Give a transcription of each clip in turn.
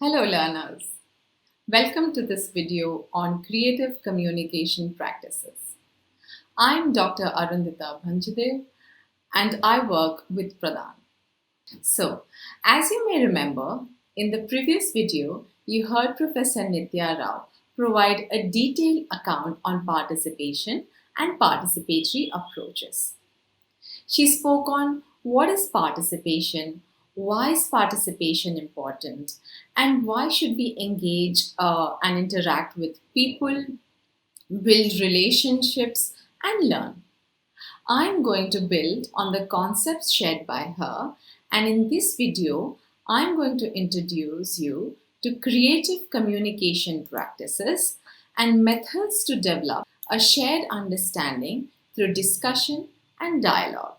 Hello learners, welcome to this video on creative communication practices. I'm Dr. Arundita Bhanjadev and I work with Pradhan. So, as you may remember, in the previous video, you heard Professor Nitya Rao provide a detailed account on participation and participatory approaches. She spoke on what is participation, why is participation important, and why should we engage and interact with people, build relationships, and learn. I'm going to build on the concepts shared by her, and in this video, I'm going to introduce you to creative communication practices and methods to develop a shared understanding through discussion and dialogue.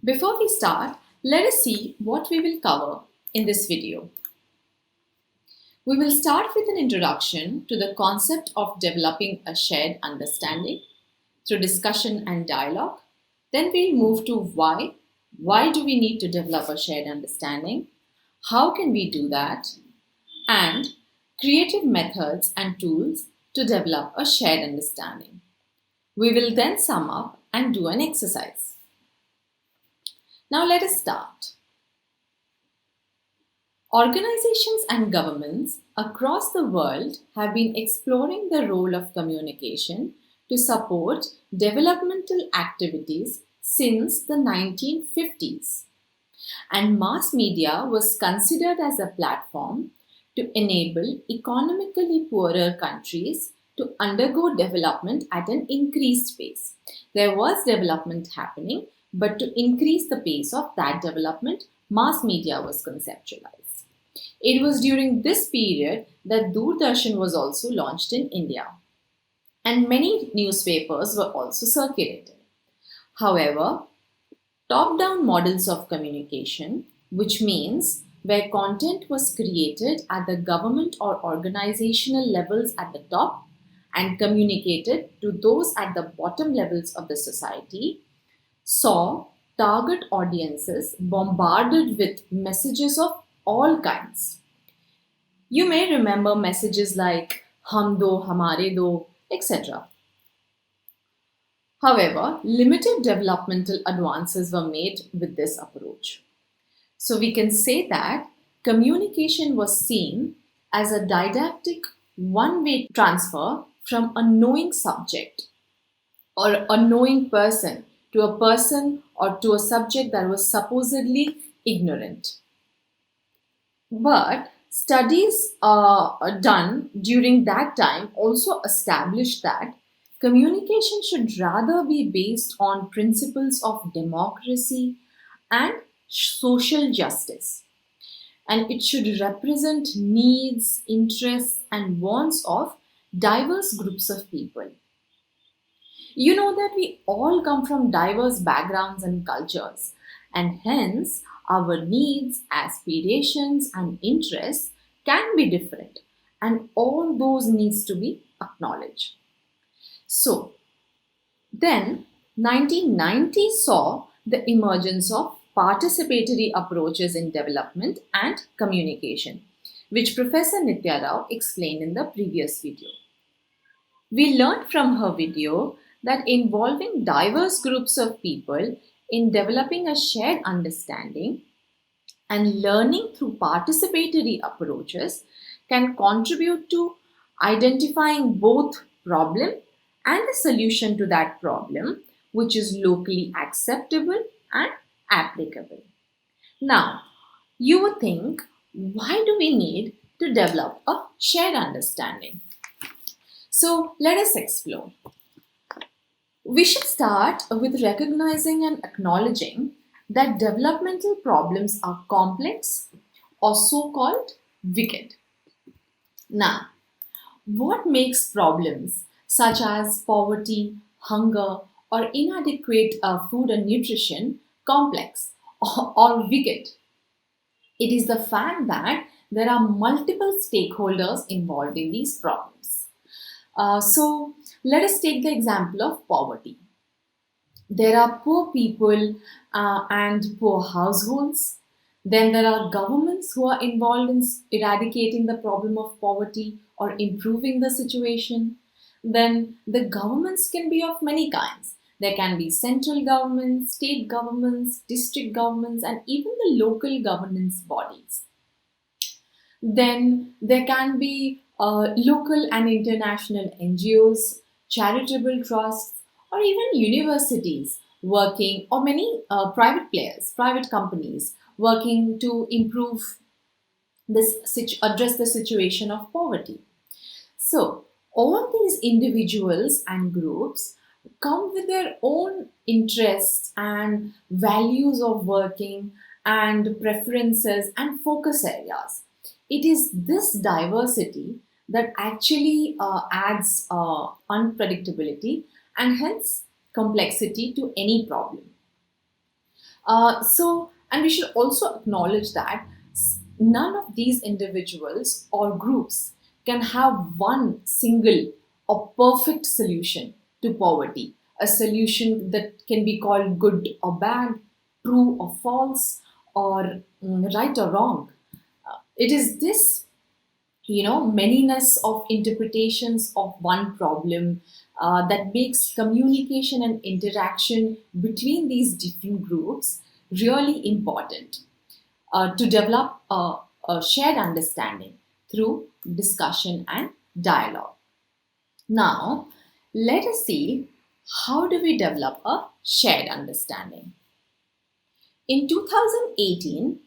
Before we start, let us see what we will cover in this video. We will start with an introduction to the concept of developing a shared understanding through discussion and dialogue. Then we'll move to why. Why do we need to develop a shared understanding? How can we do that? And creative methods and tools to develop a shared understanding. We will then sum up and do an exercise. Now let us start. Organizations and governments across the world have been exploring the role of communication to support developmental activities since the 1950s. And mass media was considered as a platform to enable economically poorer countries to undergo development at an increased pace. There was development happening, but to increase the pace of that development, mass media was conceptualized. It was during this period that Doordarshan was also launched in India, and many newspapers were also circulated. However, top-down models of communication, which means where content was created at the government or organizational levels at the top and communicated to those at the bottom levels of the society, saw target audiences bombarded with messages of all kinds. You may remember messages like hum do, hamare do, etc. However, limited developmental advances were made with this approach. So we can say that communication was seen as a didactic one-way transfer from a knowing subject or a knowing person to a person or to a subject that was supposedly ignorant. But studies done during that time also established that communication should rather be based on principles of democracy and social justice. And it should represent needs, interests, and wants of diverse groups of people. You know that we all come from diverse backgrounds and cultures, and hence our needs, aspirations, and interests can be different, and all those needs to be acknowledged. So, then 1990 saw the emergence of participatory approaches in development and communication, which Professor Nitya Rao explained in the previous video. We learned from her video that involving diverse groups of people in developing a shared understanding and learning through participatory approaches can contribute to identifying both problem and the solution to that problem, which is locally acceptable and applicable. Now, you would think, why do we need to develop a shared understanding? So, let us explore. We should start with recognizing and acknowledging that developmental problems are complex or so-called wicked. Now, what makes problems such as poverty, hunger, or inadequate food and nutrition complex or wicked? It is the fact that there are multiple stakeholders involved in these problems. So let us take the example of poverty. There are poor people and poor households. Then there are governments who are involved in eradicating the problem of poverty or improving the situation. Then the governments can be of many kinds. There can be central governments, state governments, district governments, and even the local governance bodies. Then there can be local and international NGOs, charitable trusts, or even universities working, or many private players, private companies working to improve address the situation of poverty. So, all these individuals and groups come with their own interests and values of working and preferences and focus areas. It is this diversity that actually adds unpredictability and hence complexity to any problem. And we should also acknowledge that none of these individuals or groups can have one single or perfect solution to poverty, a solution that can be called good or bad, true or false, or right or wrong. It is this manyness of interpretations of one problem that makes communication and interaction between these different groups really important to develop a shared understanding through discussion and dialogue. Now, let us see, how do we develop a shared understanding? In 2018,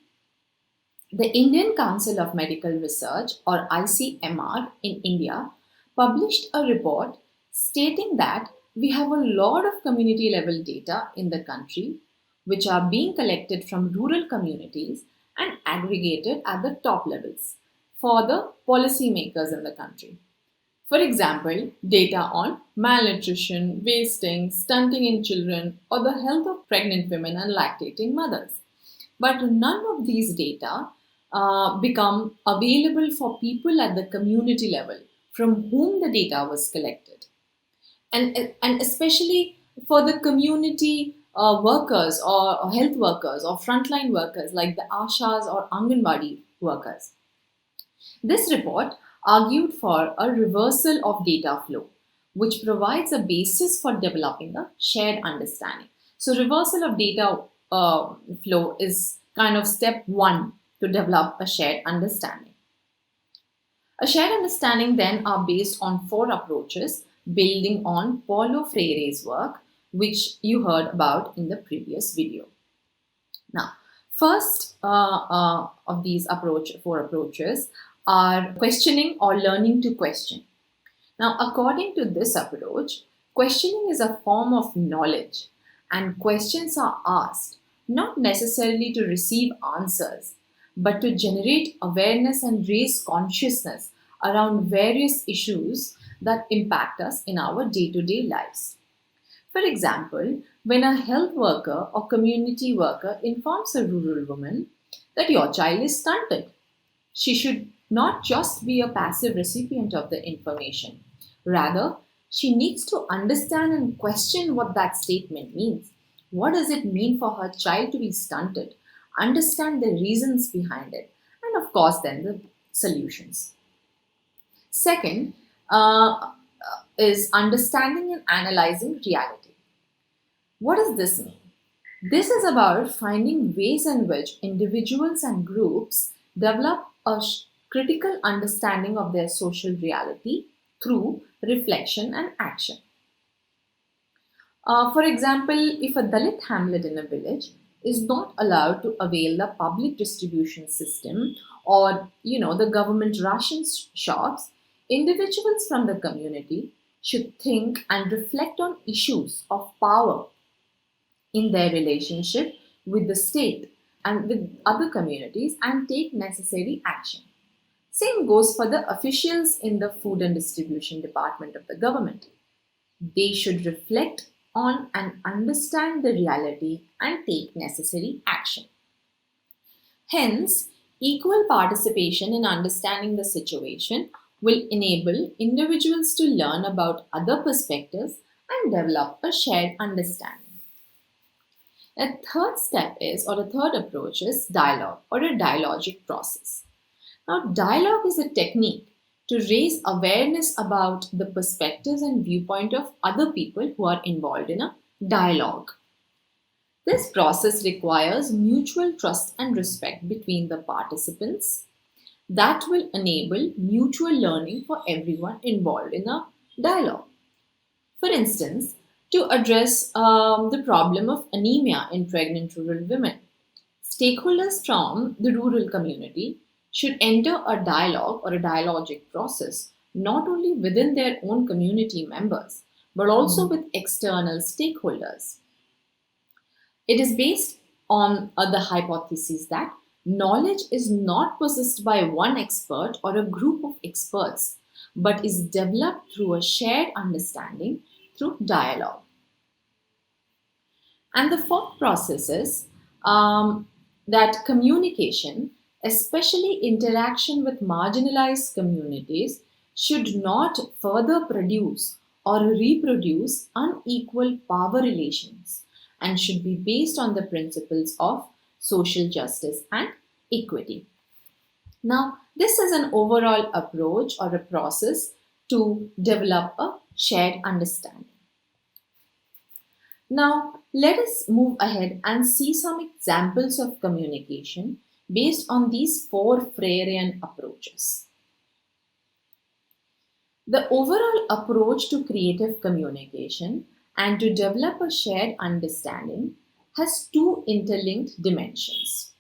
the Indian Council of Medical Research, or ICMR in India, published a report stating that we have a lot of community level data in the country which are being collected from rural communities and aggregated at the top levels for the policymakers in the country. For example, data on malnutrition, wasting, stunting in children, or the health of pregnant women and lactating mothers. But none of these data become available for people at the community level from whom the data was collected. And especially for the community workers or health workers or frontline workers like the ASHAs or Anganwadi workers. This report argued for a reversal of data flow, which provides a basis for developing a shared understanding. So, reversal of data flow is kind of step one to develop a shared understanding. A shared understanding then are based on four approaches, building on Paulo Freire's work, which you heard about in the previous video. Now, first of these four approaches are questioning or learning to question. Now, according to this approach, questioning is a form of knowledge, and questions are asked not necessarily to receive answers, but to generate awareness and raise consciousness around various issues that impact us in our day-to-day lives. For example, when a health worker or community worker informs a rural woman that your child is stunted, she should not just be a passive recipient of the information. Rather, she needs to understand and question what that statement means. What does it mean for her child to be stunted? Understand the reasons behind it, and of course, then the solutions. Second is understanding and analyzing reality. What does this mean? This is about finding ways in which individuals and groups develop a critical understanding of their social reality through reflection and action. For example, if a Dalit hamlet in a village is not allowed to avail the public distribution system or the government ration shops, individuals from the community should think and reflect on issues of power in their relationship with the state and with other communities and take necessary action. Same goes for the officials in the food and distribution department of the government. They should reflect on and understand the reality and take necessary action. Hence, equal participation in understanding the situation will enable individuals to learn about other perspectives and develop a shared understanding. A third step is, or a third approach is dialogue or a dialogic process. Now, dialogue is a technique to raise awareness about the perspectives and viewpoint of other people who are involved in a dialogue. This process requires mutual trust and respect between the participants that will enable mutual learning for everyone involved in a dialogue. For instance, to address the problem of anemia in pregnant rural women, stakeholders from the rural community should enter a dialogue or a dialogic process not only within their own community members but also with external stakeholders. It is based on the hypothesis that knowledge is not possessed by one expert or a group of experts, but is developed through a shared understanding through dialogue. And the fourth process is that communication, especially interaction with marginalized communities, should not further produce or reproduce unequal power relations and should be based on the principles of social justice and equity. Now, this is an overall approach or a process to develop a shared understanding. Now, let us move ahead and see some examples of communication based on these four Freirean approaches. The overall approach to creative communication and to develop a shared understanding has two interlinked dimensions.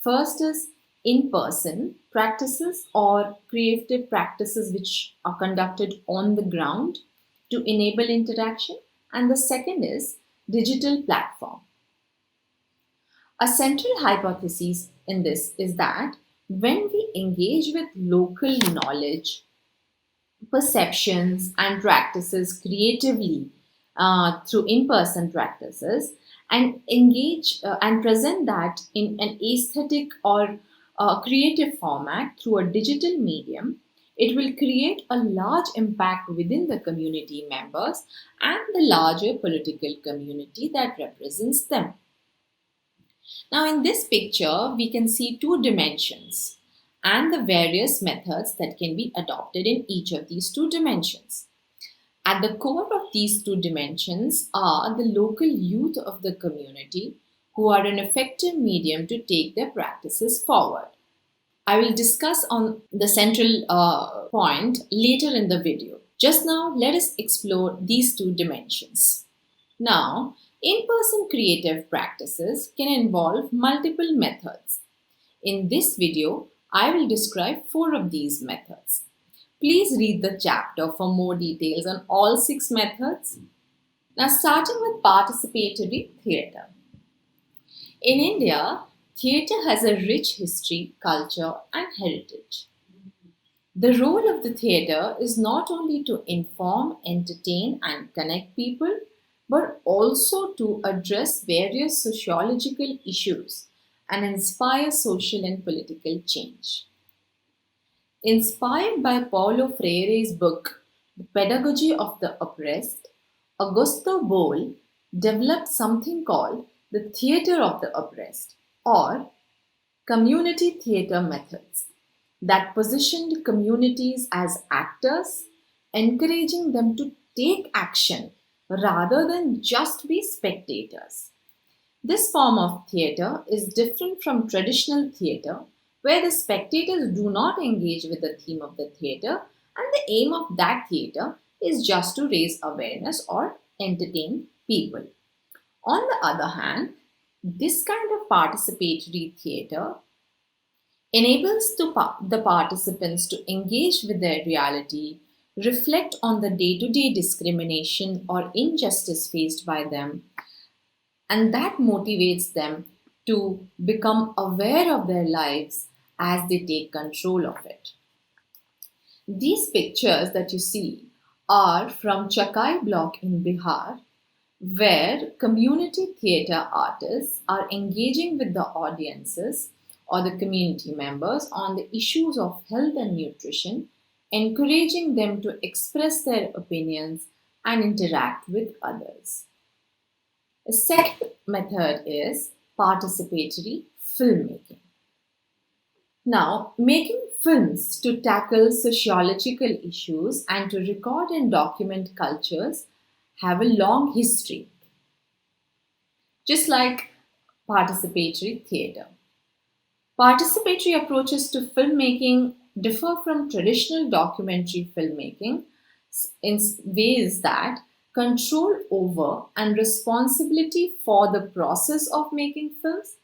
First is in person practices or creative practices which are conducted on the ground to enable interaction, and the second is digital platform. A central hypothesis in this is that when we engage with local knowledge, perceptions, and practices creatively through in person practices and engage and present that in an aesthetic or creative format through a digital medium, it will create a large impact within the community members and the larger political community that represents them. Now, in this picture, we can see two dimensions and the various methods that can be adopted in each of these two dimensions. At the core of these two dimensions are the local youth of the community who are an effective medium to take their practices forward. I will discuss on the central point later in the video. Just now, let us explore these two dimensions. Now, in-person creative practices can involve multiple methods. In this video, I will describe 4 of these methods. Please read the chapter for more details on all 6 methods. Now, starting with participatory theatre. In India, theatre has a rich history, culture, and heritage. The role of the theatre is not only to inform, entertain, and connect people, but also to address various sociological issues and inspire social and political change. Inspired by Paulo Freire's book, The Pedagogy of the Oppressed, Augusto Boal developed something called the theatre of the oppressed or community theatre methods that positioned communities as actors, encouraging them to take action rather than just be spectators. This form of theatre is different from traditional theatre, where the spectators do not engage with the theme of the theatre, and the aim of that theatre is just to raise awareness or entertain people. On the other hand, this kind of participatory theatre enables the participants to engage with their reality, reflect on the day-to-day discrimination or injustice faced by them, and that motivates them to become aware of their lives as they take control of it. These pictures that you see are from Chakai block in Bihar, where community theatre artists are engaging with the audiences or the community members on the issues of health and nutrition, encouraging them to express their opinions and interact with others. The second method is participatory filmmaking. Now, making films to tackle sociological issues and to record and document cultures have a long history, just like participatory theatre. Participatory approaches to filmmaking differ from traditional documentary filmmaking in ways that control over and responsibility for the process of making films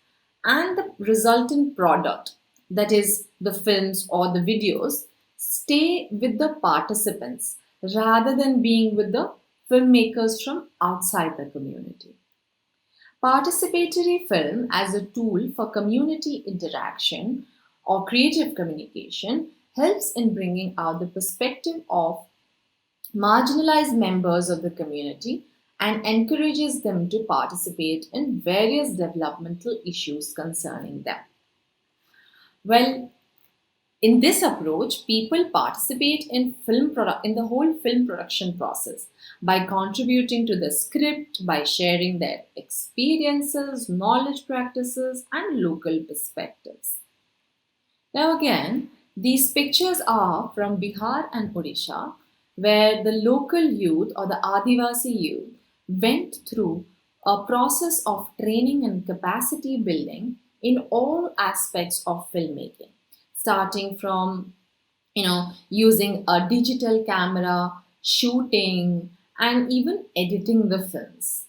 and the resultant product, that is, the films or the videos, stay with the participants rather than being with the filmmakers from outside the community. Participatory film as a tool for community interaction or creative communication helps in bringing out the perspective of marginalized members of the community and encourages them to participate in various developmental issues concerning them. Well, in this approach, people participate in in the whole film production process by contributing to the script, by sharing their experiences, knowledge practices, and local perspectives. Now, again, these pictures are from Bihar and Odisha, where the local youth or the Adivasi youth went through a process of training and capacity building in all aspects of filmmaking, starting from using a digital camera, shooting, and even editing the films.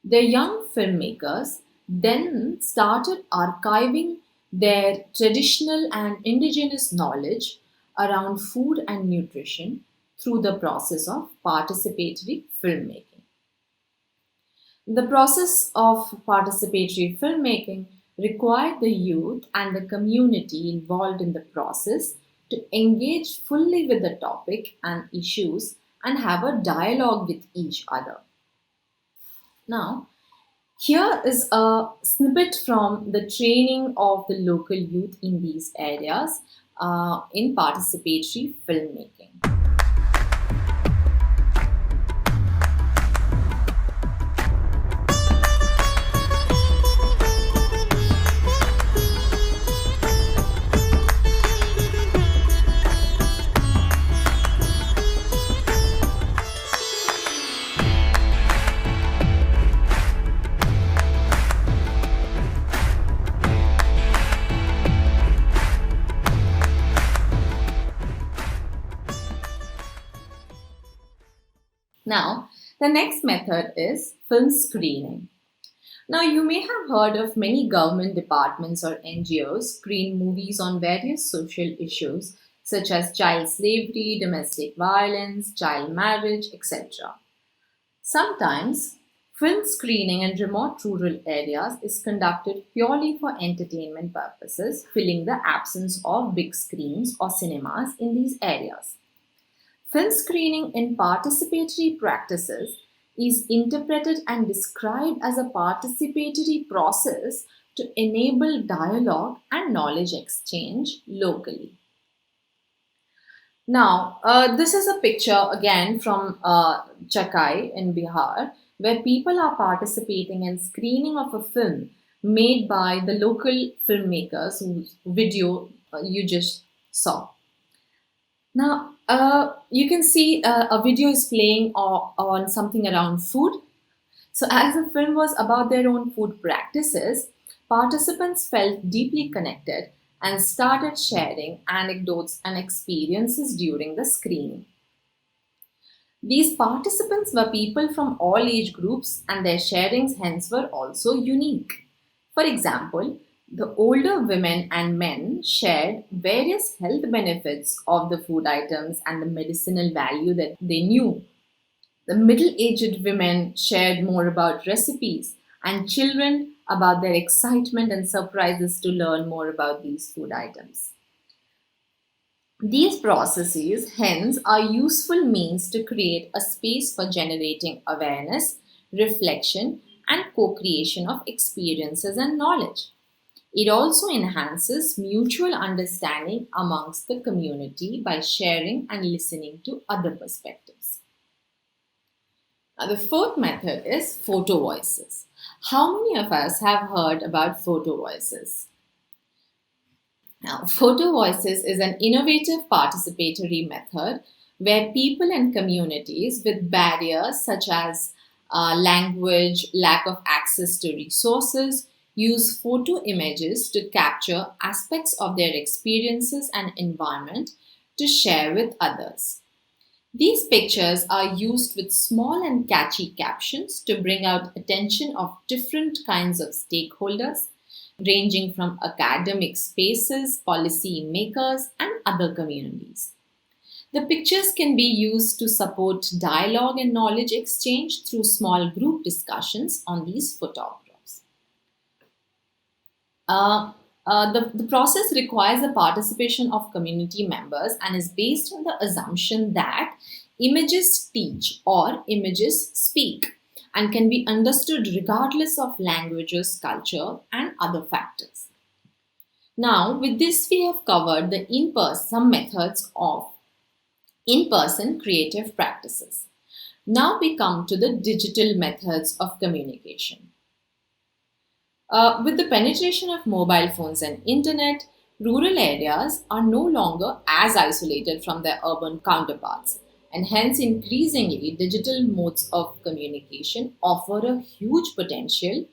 The young filmmakers then started archiving their traditional and indigenous knowledge around food and nutrition through the process of participatory filmmaking. The process of participatory filmmaking required the youth and the community involved in the process to engage fully with the topic and issues and have a dialogue with each other. Now, here is a snippet from the training of the local youth in these areas in participatory filmmaking. Now, the next method is film screening. Now, you may have heard of many government departments or NGOs screen movies on various social issues such as child slavery, domestic violence, child marriage, etc. Sometimes, film screening in remote rural areas is conducted purely for entertainment purposes, filling the absence of big screens or cinemas in these areas. Film screening in participatory practices is interpreted and described as a participatory process to enable dialogue and knowledge exchange locally. Now, this is a picture again from Chakai in Bihar, where people are participating in screening of a film made by the local filmmakers whose video you just saw. Now, you can see a video is playing on something around food. So, as the film was about their own food practices, participants felt deeply connected and started sharing anecdotes and experiences during the screening. These participants were people from all age groups, and their sharings hence were also unique. For example, the older women and men shared various health benefits of the food items and the medicinal value that they knew. The middle aged women shared more about recipes, and children about their excitement and surprises to learn more about these food items. These processes, hence, are useful means to create a space for generating awareness, reflection, and co creation of experiences and knowledge. It also enhances mutual understanding amongst the community by sharing and listening to other perspectives. The fourth method is photo voices. How many of us have heard about photo voices? Now, photo voices is an innovative participatory method where people and communities with barriers such as language, lack of access to resources, use photo images to capture aspects of their experiences and environment to share with others. These pictures are used with small and catchy captions to bring out attention of different kinds of stakeholders, ranging from academic spaces, policy makers, and other communities. The pictures can be used to support dialogue and knowledge exchange through small group discussions on these photographs. The process requires the participation of community members and is based on the assumption that images teach or images speak and can be understood regardless of languages, culture, and other factors. Now, with this, we have covered the some methods of in-person creative practices. Now we come to the digital methods of communication. With the penetration of mobile phones and internet, rural areas are no longer as isolated from their urban counterparts, and hence increasingly digital modes of communication offer a huge potential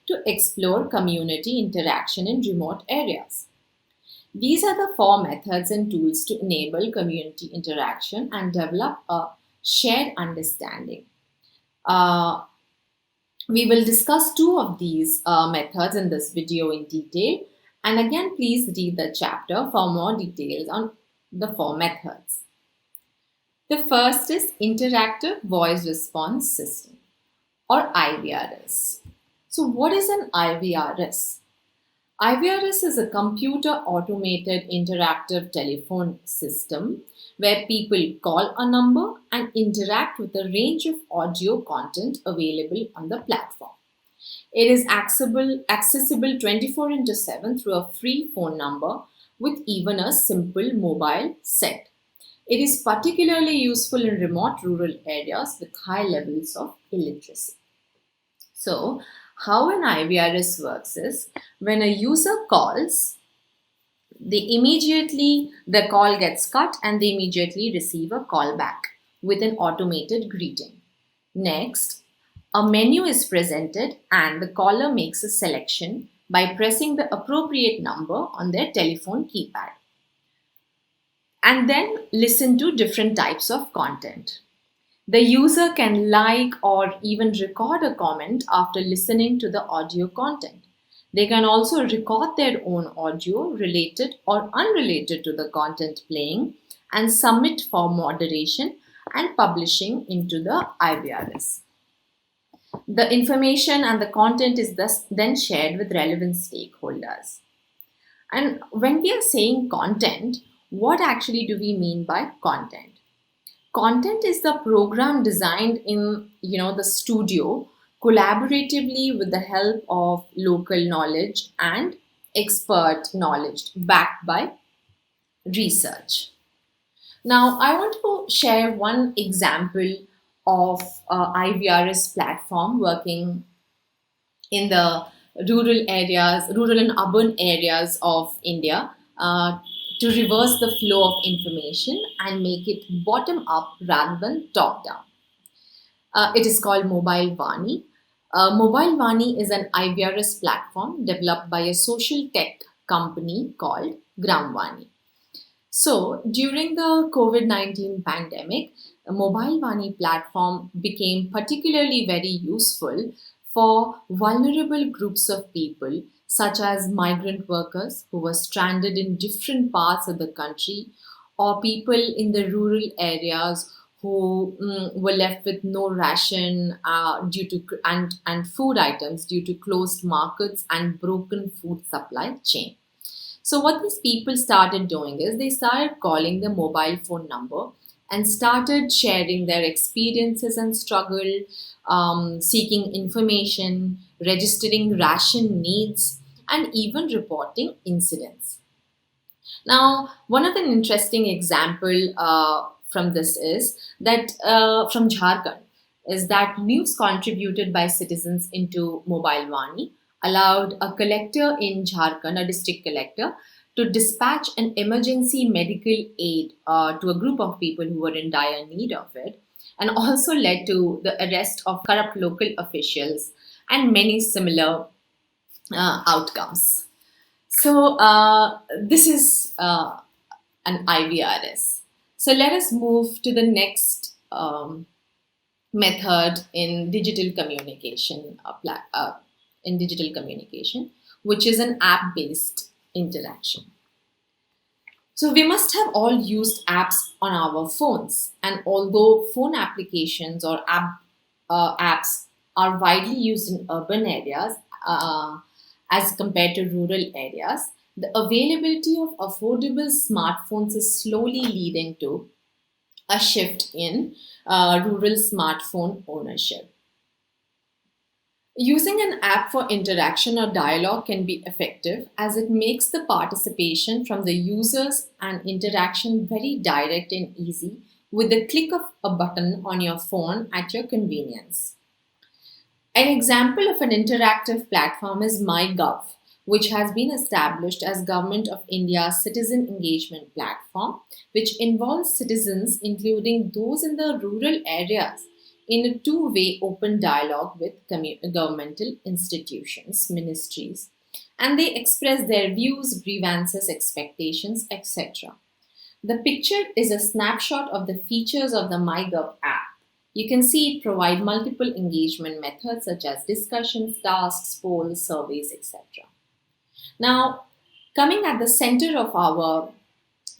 to explore community interaction in remote areas. These are the four methods and tools to enable community interaction and develop a shared understanding. Uh, we will discuss two of these methods in this video in detail. And again, please read the chapter for more details on the four methods. The first is Interactive Voice Response System, or IVRS. So what is an IVRS? IVRS is a computer automated interactive telephone system where people call a number and interact with a range of audio content available on the platform. It is accessible 24/7 through a free phone number with even a simple mobile set. It is particularly useful in remote rural areas with high levels of illiteracy. So, how an IVRS works is when a user calls, the call gets cut and they immediately receive a call back with an automated greeting. Next, a menu is presented and the caller makes a selection by pressing the appropriate number on their telephone keypad and then listen to different types of content. The user can like or even record a comment after listening to the audio content. They can also record their own audio related or unrelated to the content playing and submit for moderation and publishing into the IVRS. The information and the content is thus then shared with relevant stakeholders. And when we are saying content, what actually do we mean by content? Content is the program designed in the studio collaboratively with the help of local knowledge and expert knowledge backed by research. Now, I want to share one example of IVRS platform working in the rural and urban areas of India to reverse the flow of information and make it bottom up rather than top down. It is called Mobile Vani. Mobile Vani is an IVRS platform developed by a social tech company called Gramvani. So, during the COVID-19 pandemic, the Mobile Vani platform became particularly very useful for vulnerable groups of people, such as migrant workers who were stranded in different parts of the country, or people in the rural areas who were left with no ration due to and food items due to closed markets and broken food supply chain. So what these people started doing is they started calling the mobile phone number and started sharing their experiences and struggle, seeking information, registering ration needs, and even reporting incidents. Now, one of the interesting example from this is that from Jharkhand. is that news contributed by citizens into Mobile Wani allowed a collector in Jharkhand, a district collector, to dispatch an emergency medical aid to a group of people who were in dire need of it, and also led to the arrest of corrupt local officials and many similar outcomes. So, this is an IVRS. So, let us move to the next method in digital communication, which is an app-based interaction. So we must have all used apps on our phones, and although phone applications or apps are widely used in urban areas as compared to rural areas, the availability of affordable smartphones is slowly leading to a shift in rural smartphone ownership. Using an app for interaction or dialogue can be effective as it makes the participation from the users and interaction very direct and easy with the click of a button on your phone at your convenience. An example of an interactive platform is MyGov, which has been established as Government of India's citizen engagement platform, which involves citizens, including those in the rural areas, in a two-way open dialogue with governmental institutions, ministries, and they express their views, grievances, expectations, etc. The picture is a snapshot of the features of the MyGov app. You can see it provides multiple engagement methods such as discussions, tasks, polls, surveys, etc. Now, coming at the center of our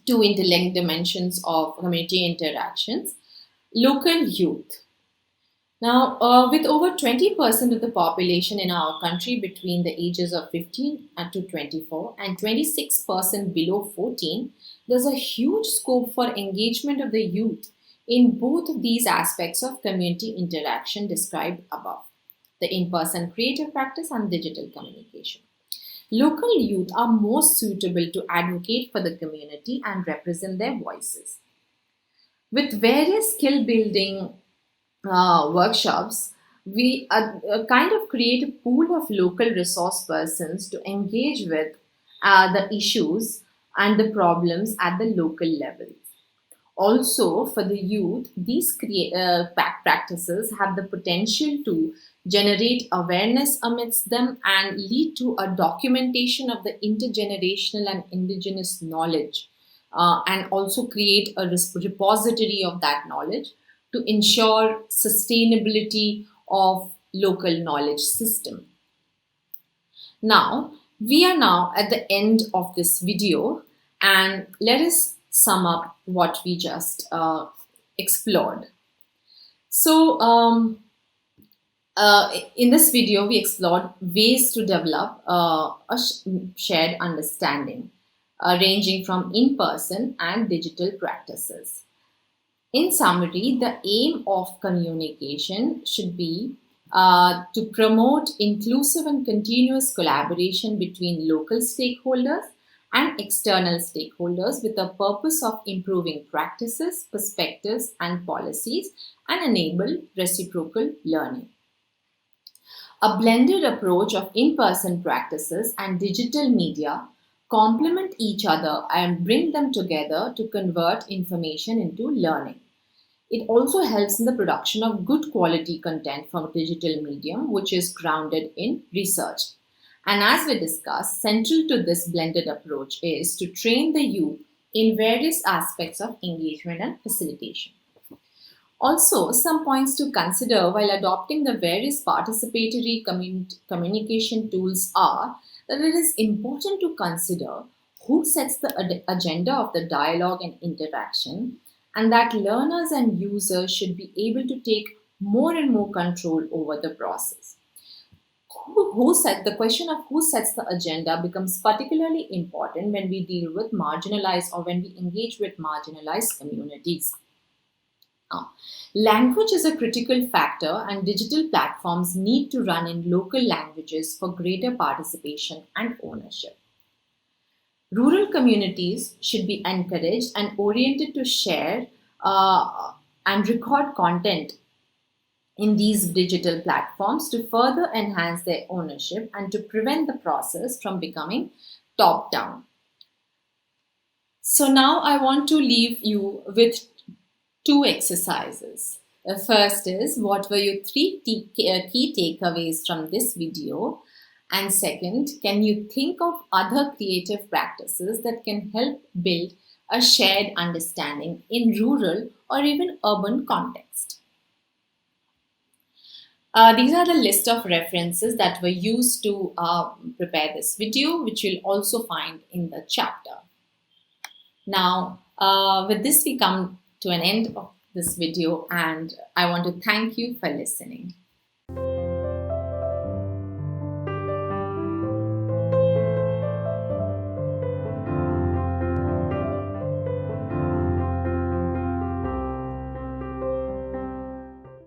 two interlinked dimensions of community interactions, local youth. Now, with over 20% of the population in our country between the ages of 15 to 24 and 26% below 14, there's a huge scope for engagement of the youth in both of these aspects of community interaction described above, the in-person creative practice and digital communication. Local youth are most suitable to advocate for the community and represent their voices. With various skill building workshops, we kind of create a pool of local resource persons to engage with the issues and the problems at the local level. Also, for the youth, these practices have the potential to generate awareness amidst them and lead to a documentation of the intergenerational and indigenous knowledge, and also create a repository of that knowledge to ensure sustainability of local knowledge system. Now, we are now at the end of this video, and let us sum up what we just explored. So, in this video, we explored ways to develop a shared understanding, ranging from in-person and digital practices. In summary, the aim of communication should be to promote inclusive and continuous collaboration between local stakeholders and external stakeholders with the purpose of improving practices, perspectives, and policies and enable reciprocal learning. A blended approach of in-person practices and digital media complement each other and bring them together to convert information into learning. It also helps in the production of good quality content from digital medium, which is grounded in research. And as we discussed, central to this blended approach is to train the youth in various aspects of engagement and facilitation. Also, some points to consider while adopting the various participatory communication tools are that it is important to consider who sets the agenda of the dialogue and interaction, and that learners and users should be able to take more and more control over the process. The question of who sets the agenda becomes particularly important when we deal with marginalized or when we engage with marginalized communities. Now, language is a critical factor, and digital platforms need to run in local languages for greater participation and ownership. Rural communities should be encouraged and oriented to share and record content in these digital platforms to further enhance their ownership and to prevent the process from becoming top down. So now I want to leave you with two exercises. The first is, what were your key takeaways from this video? And second, can you think of other creative practices that can help build a shared understanding in rural or even urban context? These are the list of references that were used to prepare this video, which you'll also find in the chapter. Now, with this, we come to an end of this video, and I want to thank you for listening.